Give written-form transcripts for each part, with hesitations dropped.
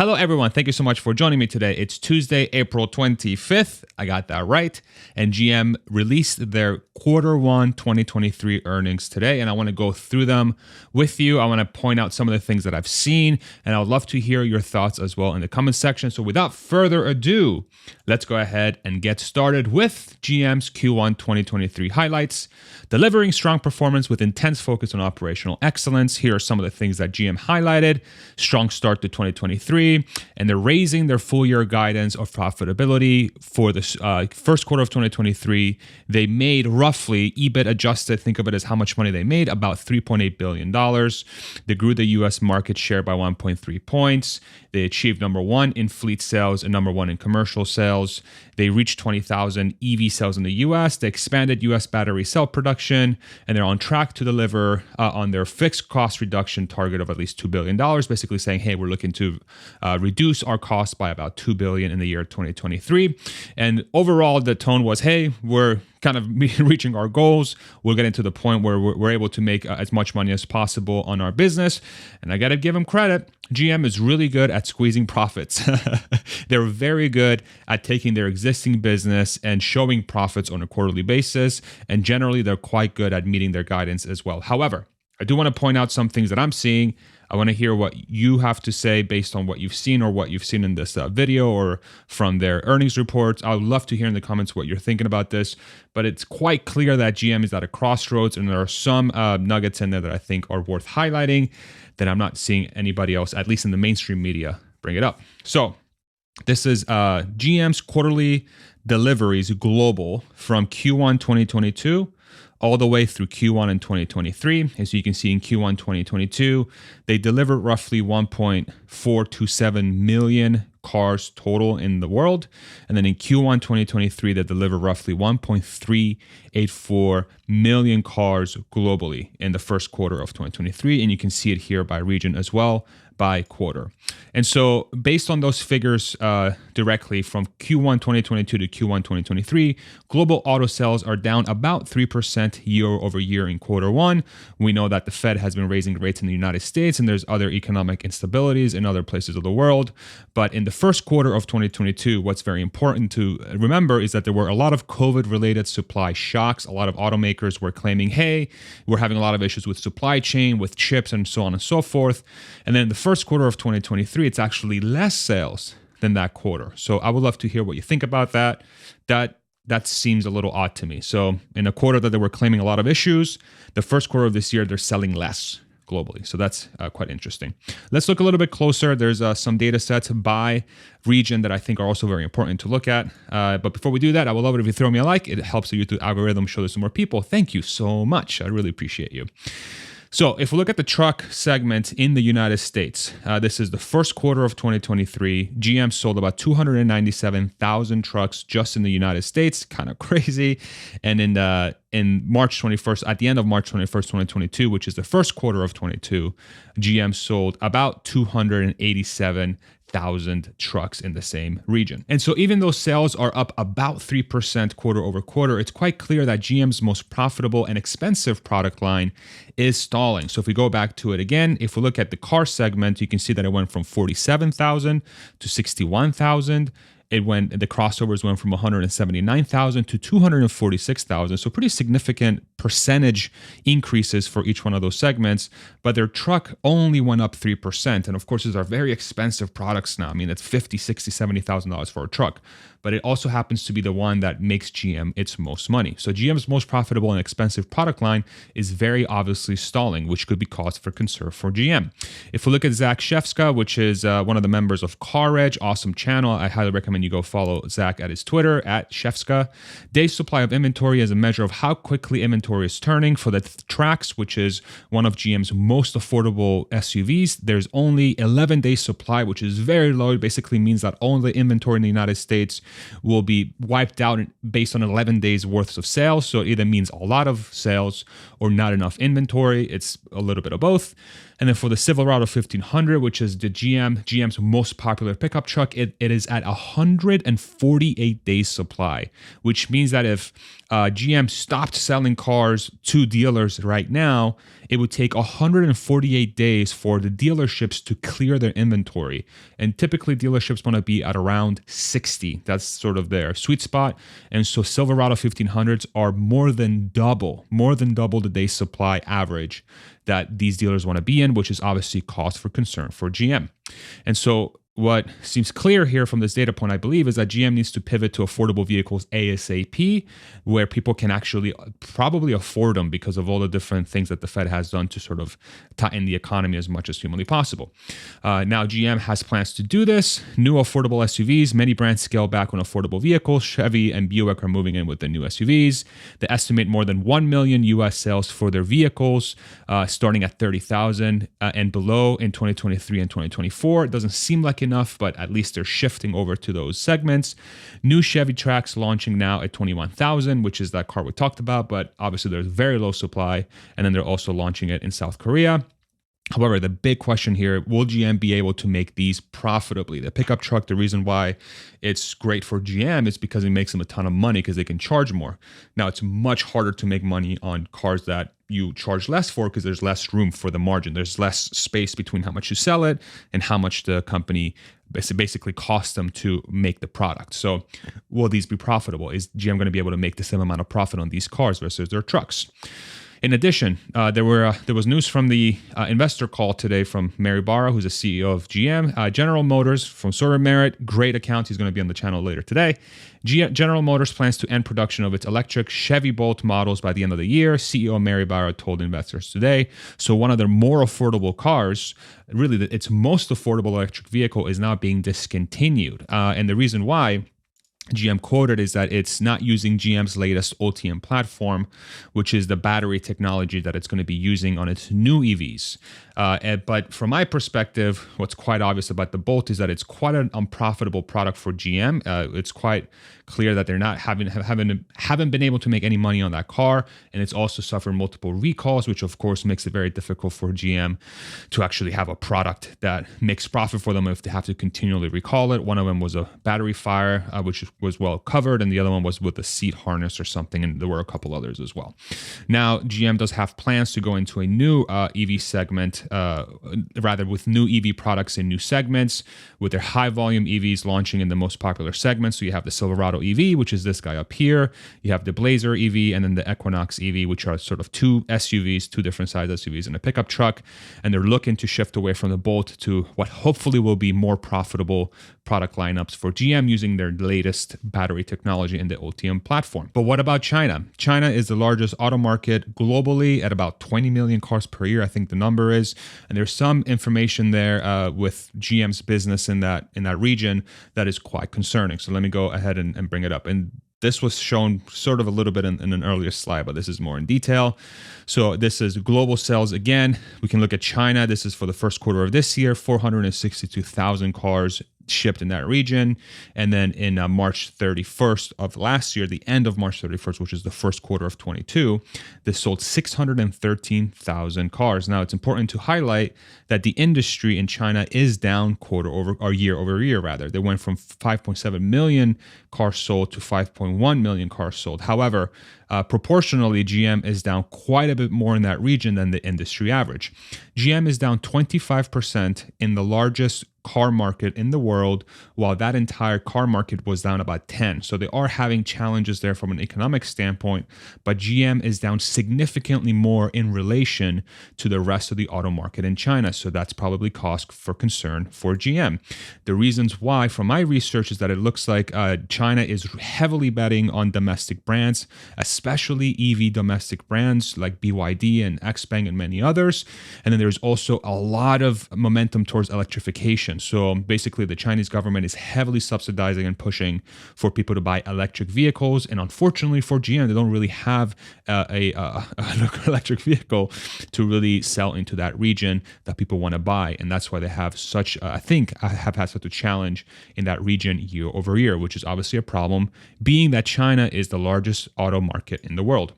Hello, everyone. Thank you so much for joining me today. It's Tuesday, April 25th. I got that right. And GM released their Q1 2023 earnings today, and I want to go through them with you. I want to point out some of the things that I've seen, and I would love to hear your thoughts as well in the comment section. So without further ado, let's go ahead and get started with GM's Q1 2023 highlights. Delivering strong performance with intense focus on operational excellence. Here are some of the things that GM highlighted. Strong start to 2023. And they're raising their full year guidance of profitability for the first quarter of 2023. They made roughly EBIT adjusted, think of it as how much money they made, about $3.8 billion. They grew the US market share by 1.3 points. They achieved number one in fleet sales and number one in commercial sales. They reached 20,000 EV sales in the US. They expanded US battery cell production, and they're on track to deliver on their fixed cost reduction target of at least $2 billion, basically saying, hey, we're looking to reduce our costs by about $2 billion in the year 2023. And overall, the tone was, hey, we're kind of reaching our goals. We're getting to the point where we're able to make as much money as possible on our business. And I got to give them credit. GM is really good at squeezing profits. They're very good at taking their existing business and showing profits on a quarterly basis. And generally, they're quite good at meeting their guidance as well. However, I do want to point out some things that I'm seeing. I want to hear what you have to say based on what you've seen or what you've seen in this video or from their earnings reports. I would love to hear in the comments what you're thinking about this, but it's quite clear that GM is at a crossroads, and there are some nuggets in there that I think are worth highlighting that I'm not seeing anybody else, at least in the mainstream media, bring it up. So this is GM's quarterly deliveries global from Q1 2022 all the way through Q1 in 2023. As you can see in Q1 2022, they delivered roughly 1.427 million cars total in the world. And then in Q1 2023, they delivered roughly 1.384 million cars globally in the first quarter of 2023. And you can see it here by region as well, by quarter. And so based on those figures directly from Q1 2022 to Q1 2023, global auto sales are down about 3% year over year in Q1. We know that the Fed has been raising rates in the United States, and there's other economic instabilities in other places of the world. But in the first quarter of 2022, what's very important to remember is that there were a lot of COVID-related supply shocks. A lot of automakers were claiming, hey, we're having a lot of issues with supply chain, with chips, and so on and so forth. And then in the first quarter of 2023, it's actually less sales than that quarter. So I would love to hear what you think about that. That seems a little odd to me. So in a quarter that they were claiming a lot of issues, the first quarter of this year, they're selling less globally. So that's quite interesting. Let's look a little bit closer. There's some data sets by region that I think are also very important to look at. But before we do that, I would love it if you throw me a like. It helps the YouTube algorithm show this to more people. Thank you so much. I really appreciate you. So if we look at the truck segment in the United States, this is the first quarter of 2023. GM sold about 297,000 trucks just in the United States. Kind of crazy. And in March 21st, at the end of March 21st, 2022, which is the first quarter of 22, GM sold about 287,000 trucks in the same region. And so even though sales are up about 3% quarter over quarter, it's quite clear that GM's most profitable and expensive product line is stalling. So if we go back to it again, if we look at the car segment, you can see that it went from 47,000 to 61,000. The crossovers went from 179,000 to 246,000. So pretty significant percentage increases for each one of those segments, but their truck only went up 3%. And of course, these are very expensive products now. I mean, it's $50,000, $60,000, $70,000 for a truck, but it also happens to be the one that makes GM its most money. So GM's most profitable and expensive product line is very obviously stalling, which could be cause for concern for GM. If we look at Zach Shefska, which is one of the members of Car Edge, awesome channel. I highly recommend you go follow Zach at his Twitter, at Shefska. Days supply of inventory is a measure of how quickly inventory is turning. For the Trax, which is one of GM's most affordable SUVs, there's only 11 days supply, which is very low. It basically means that all the inventory in the United States will be wiped out based on 11 days worth of sales. So it either means a lot of sales or not enough inventory. It's a little bit of both. And then for the Silverado 1500, which is the GM's most popular pickup truck, it is at 148 days supply, which means that if GM stopped selling cars to dealers right now, it would take 148 days for the dealerships to clear their inventory. And typically dealerships want to be at around 60. That's sort of their sweet spot. And so Silverado 1500s are more than double the day supply average that these dealers want to be in, which is obviously cause for concern for GM. And so what seems clear here from this data point, I believe, is that GM needs to pivot to affordable vehicles ASAP, where people can actually probably afford them because of all the different things that the Fed has done to sort of tighten the economy as much as humanly possible. Now, GM has plans to do this. New affordable SUVs. Many brands scale back on affordable vehicles. Chevy and Buick are moving in with the new SUVs. They estimate more than 1 million U.S. sales for their vehicles, starting at 30,000 and below in 2023 and 2024. It doesn't seem like enough, but at least they're shifting over to those segments. New Chevy Trax launching now at 21,000, which is that car we talked about, but obviously there's very low supply, and then they're also launching it in South Korea. However, the big question here, will GM be able to make these profitably? The pickup truck, the reason why it's great for GM is because it makes them a ton of money because they can charge more. Now, it's much harder to make money on cars that you charge less for because there's less room for the margin. There's less space between how much you sell it and how much the company basically costs them to make the product. So will these be profitable? Is GM going to be able to make the same amount of profit on these cars versus their trucks? In addition, there was news from the investor call today from Mary Barra, who's the CEO of GM. General Motors from Sora Merritt, great account. He's going to be on the channel later today. General Motors plans to end production of its electric Chevy Bolt models by the end of the year, CEO Mary Barra told investors today. So one of their more affordable cars, really its most affordable electric vehicle, is now being discontinued. And the reason why GM quoted is that it's not using GM's latest OTM platform, which is the battery technology that it's going to be using on its new EVs. But from my perspective, what's quite obvious about the Bolt is that it's quite an unprofitable product for GM. It's quite clear that they're not haven't been able to make any money on that car, and it's also suffered multiple recalls, which of course makes it very difficult for GM to actually have a product that makes profit for them if they have to continually recall it. One of them was a battery fire, which was well covered, and the other one was with a seat harness or something, and there were a couple others as well. Now, GM does have plans to go into a new EV segment, with new EV products in new segments, with their high volume EVs launching in the most popular segments. So you have the Silverado EV, which is this guy up here. You have the Blazer EV, and then the Equinox EV, which are sort of two SUVs, two different size SUVs and a pickup truck. And they're looking to shift away from the Bolt to what hopefully will be more profitable product lineups for GM using their latest battery technology in the OTM platform. But what about China? China is the largest auto market globally at about 20 million cars per year, I think the number is. And there's some information there with GM's business in that region that is quite concerning. So let me go ahead and bring it up. And this was shown sort of a little bit in an earlier slide, but this is more in detail. So this is global sales again. We can look at China. This is for the first quarter of this year, 462,000 cars shipped in that region. And then in March 31st of last year, the end of March 31st, which is the first quarter of 22, they sold 613,000 cars. Now, it's important to highlight that the industry in China is down year over year, rather. They went from 5.7 million cars sold to 5.1 million cars sold. However, proportionally, GM is down quite a bit more in that region than the industry average. GM is down 25% in the largest car market in the world, while that entire car market was down about 10. So they are having challenges there from an economic standpoint, but GM is down significantly more in relation to the rest of the auto market in China. So that's probably cause for concern for GM. The reasons why, from my research, is that it looks like China is heavily betting on domestic brands, especially EV domestic brands like BYD and XPeng and many others. And then there's also a lot of momentum towards electrification. So basically, the Chinese government is heavily subsidizing and pushing for people to buy electric vehicles. And unfortunately for GM, they don't really have an electric vehicle to really sell into that region that people want to buy. And that's why they have have had such a challenge in that region year over year, which is obviously a problem, being that China is the largest auto market in the world.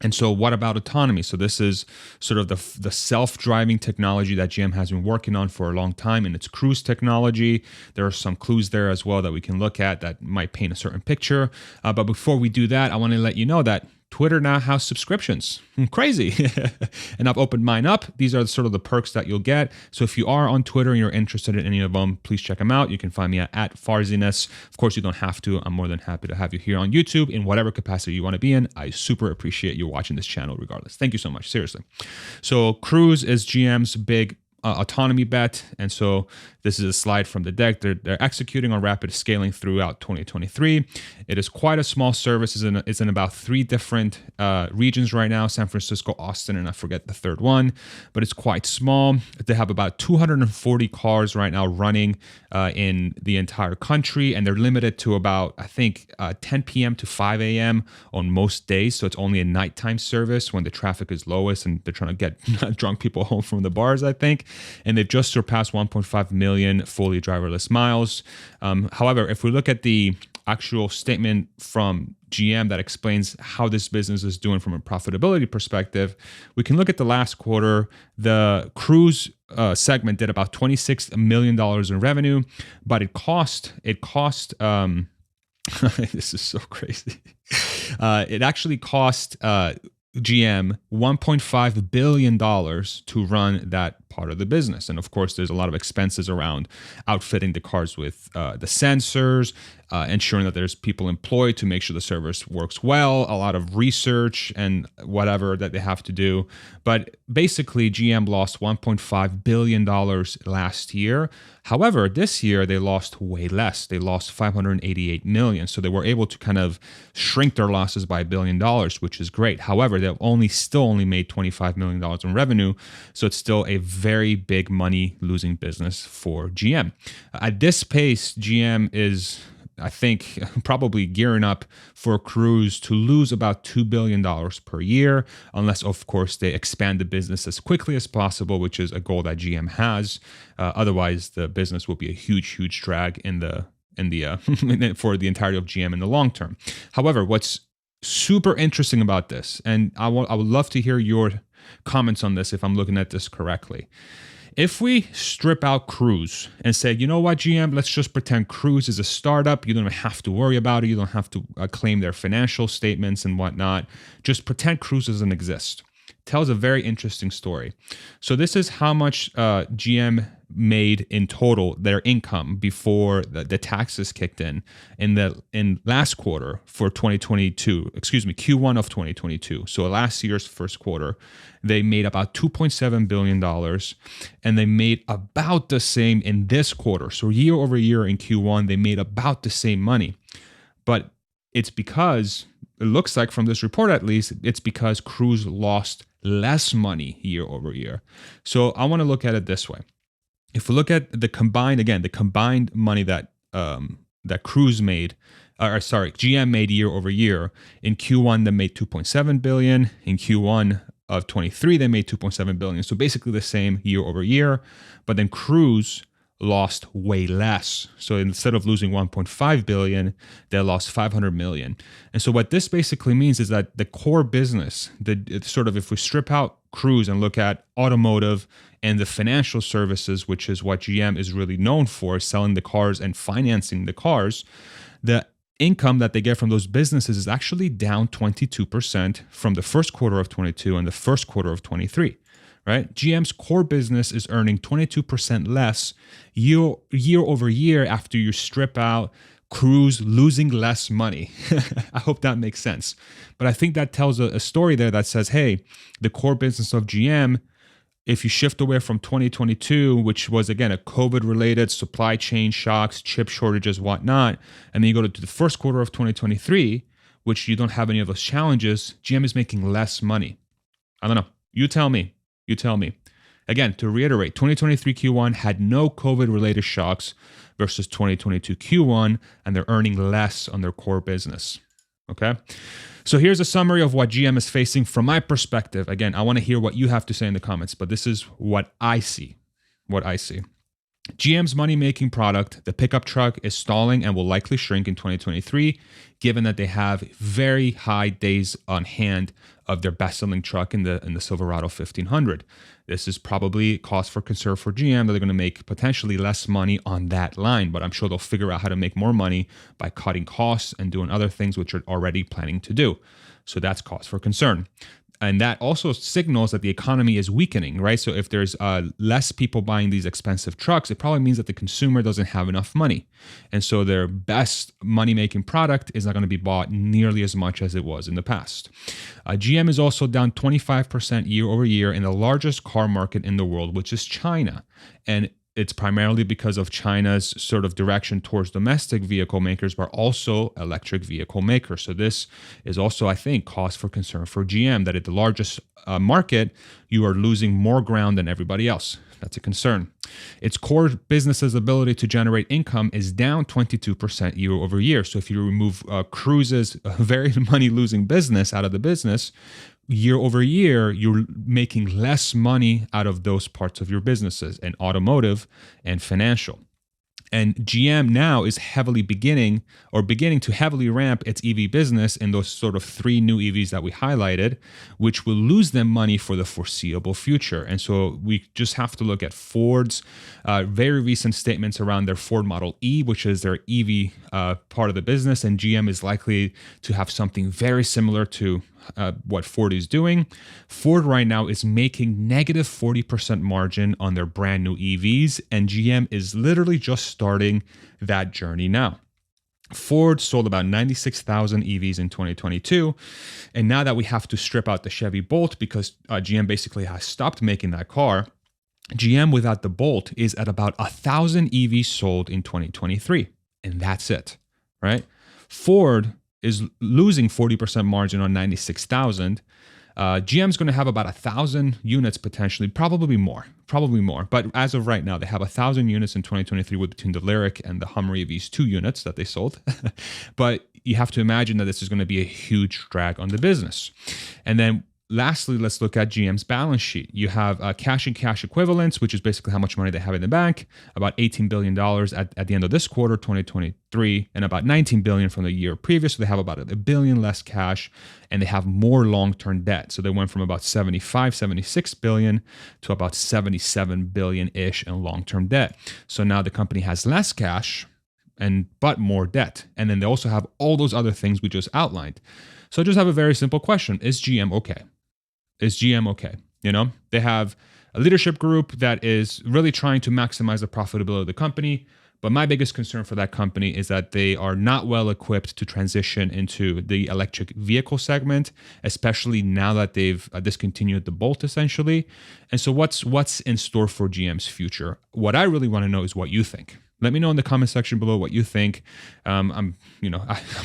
And so what about autonomy? So this is sort of the self-driving technology that GM has been working on for a long time, and it's cruise technology. There are some clues there as well that we can look at that might paint a certain picture. But before we do that, I want to let you know that Twitter now has subscriptions. Crazy. And I've opened mine up. These are sort of the perks that you'll get. So if you are on Twitter and you're interested in any of them, please check them out. You can find me at Farziness. Of course, you don't have to. I'm more than happy to have you here on YouTube in whatever capacity you want to be in. I super appreciate you watching this channel regardless. Thank you so much. Seriously. So Cruise is GM's big autonomy bet. And so this is a slide from the deck. They're executing on rapid scaling throughout 2023. It is quite a small service. It's in about 3 different regions right now: San Francisco, Austin, and I forget the third one, but it's quite small. They have about 240 cars right now running in the entire country, and they're limited to about, I think, 10 p.m. to 5 a.m. on most days. So it's only a nighttime service when the traffic is lowest and they're trying to get drunk people home from the bars, I think. And they've just surpassed 1.5 million fully driverless miles. However, if we look at the actual statement from GM that explains how this business is doing from a profitability perspective, we can look at the last quarter. The cruise segment did about $26 million in revenue, but it cost this is so crazy. It actually cost GM $1.5 billion to run that part of the business. And of course, there's a lot of expenses around outfitting the cars with the sensors, ensuring that there's people employed to make sure the service works well, a lot of research and whatever that they have to do. But basically, GM lost $1.5 billion last year. However, this year they lost way less. They lost $588 million. So they were able to kind of shrink their losses by $1 billion, which is great. However, they've still only made $25 million in revenue. So it's still a very big money losing business for GM. At this pace, GM is, I think, probably gearing up for Cruise to lose about $2 billion per year, unless, of course, they expand the business as quickly as possible, which is a goal that GM has. Otherwise, the business will be a huge, huge drag for the entirety of GM in the long term. However, what's super interesting about this, and I would love to hear your comments on this if I'm looking at this correctly. If we strip out Cruise and say, you know what, GM, let's just pretend Cruise is a startup. You don't even have to worry about it. You don't have to claim their financial statements and whatnot. Just pretend Cruise doesn't exist. Tells a very interesting story. So this is how much GM made in total, their income before the taxes kicked in last quarter for 2022, Q1 of 2022. So last year's first quarter, they made about $2.7 billion, and they made about the same in this quarter. So year over year in Q1, they made about the same money. But it's because, it looks like from this report at least, it's because Cruise lost less money year over year. So I want to look at it this way. If we look at the combined money that Cruise made, GM made year over year, in Q1 they made $2.7 billion. In Q1 of 23 they made $2.7 billion. So basically the same year over year. But then Cruise lost way less. So instead of losing 1.5 billion, they lost 500 million. And so what this basically means is that the core business, if we strip out Cruise and look at automotive and the financial services, which is what GM is really known for, selling the cars and financing the cars, the income that they get from those businesses is actually down 22% from the first quarter of 22 and the first quarter of 23. Right? GM's core business is earning 22% less year over year after you strip out Cruise losing less money. I hope that makes sense. But I think that tells a story there that says, hey, the core business of GM, if you shift away from 2022, which was, again, a COVID-related supply chain shocks, chip shortages, whatnot, and then you go to the first quarter of 2023, which you don't have any of those challenges, GM is making less money. I don't know. You tell me. Again, to reiterate, 2023 Q1 had no COVID-related shocks versus 2022 Q1, and they're earning less on their core business. Okay? So here's a summary of what GM is facing from my perspective. Again, I want to hear what you have to say in the comments, but this is what I see. GM's money-making product, the pickup truck, is stalling and will likely shrink in 2023, given that they have very high days on hand of their best-selling truck in the Silverado 1500. This is probably cause for concern for GM that they're going to make potentially less money on that line, but I'm sure they'll figure out how to make more money by cutting costs and doing other things which are already planning to do. So that's cause for concern. And that also signals that the economy is weakening, right? So if there's less people buying these expensive trucks, it probably means that the consumer doesn't have enough money. And so their best money-making product is not going to be bought nearly as much as it was in the past. GM is also down 25% year over year in the largest car market in the world, which is China. And it's primarily because of China's sort of direction towards domestic vehicle makers, but also electric vehicle makers. So this is also, I think, cause for concern for GM, that at the largest market, you are losing more ground than everybody else. That's a concern. Its core business's ability to generate income is down 22% year over year. So if you remove Cruise's very money-losing business out of the business, year over year, you're making less money out of those parts of your businesses, and automotive and financial. And GM now is beginning to heavily ramp its EV business in those sort of 3 new EVs that we highlighted, which will lose them money for the foreseeable future. And so we just have to look at Ford's very recent statements around their Ford Model E, which is their EV part of the business. And GM is likely to have something very similar to what Ford is doing. Ford right now is making negative 40% margin on their brand new EVs, and GM is literally just starting that journey now. Ford sold about 96,000 EVs in 2022, and now that we have to strip out the Chevy Bolt because GM basically has stopped making that car, GM without the Bolt is at about 1,000 EVs sold in 2023, and that's it, right? Ford is losing 40% margin on 96,000. GM's going to have about 1,000 units potentially, probably more. But as of right now, they have 1,000 units in 2023 between the Lyriq and the Hummer EVs, 2 units that they sold. But you have to imagine that this is going to be a huge drag on the business. And then lastly, let's look at GM's balance sheet. You have cash and cash equivalents, which is basically how much money they have in the bank, about $18 billion at the end of this quarter, 2023, and about $19 billion from the year previous. So they have about $1 billion less cash, and they have more long-term debt. So they went from about 76 billion to about 77 billion-ish in long-term debt. So now the company has less cash but more debt. And then they also have all those other things we just outlined. So I just have a very simple question. Is GM okay? Is GM okay? You know, they have a leadership group that is really trying to maximize the profitability of the company. But my biggest concern for that company is that they are not well equipped to transition into the electric vehicle segment, especially now that they've discontinued the Bolt essentially. And so what's in store for GM's future? What I really want to know is what you think. Let me know in the comment section below what you think. I'm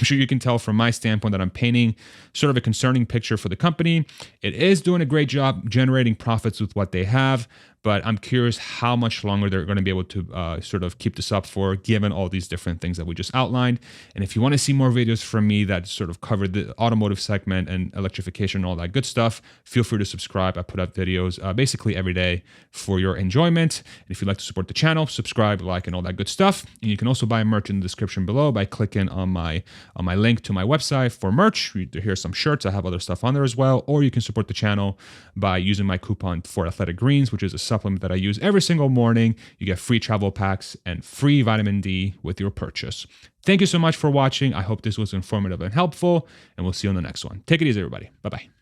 sure you can tell from my standpoint that I'm painting sort of a concerning picture for the company. It is doing a great job generating profits with what they have, but I'm curious how much longer they're going to be able to sort of keep this up for, given all these different things that we just outlined. And if you want to see more videos from me that sort of cover the automotive segment and electrification and all that good stuff, feel free to subscribe. I put out videos basically every day for your enjoyment. And if you'd like to support the channel, subscribe, like, and all that good stuff. And you can also buy merch in the description below by clicking on my link to my website for merch. Here's some shirts. I have other stuff on there as well. Or you can support the channel by using my coupon for Athletic Greens, which is a supplement that I use every single morning. You get free travel packs and free vitamin D with your purchase. Thank you so much for watching. I hope this was informative and helpful, and we'll see you on the next one. Take it easy, everybody. Bye-bye.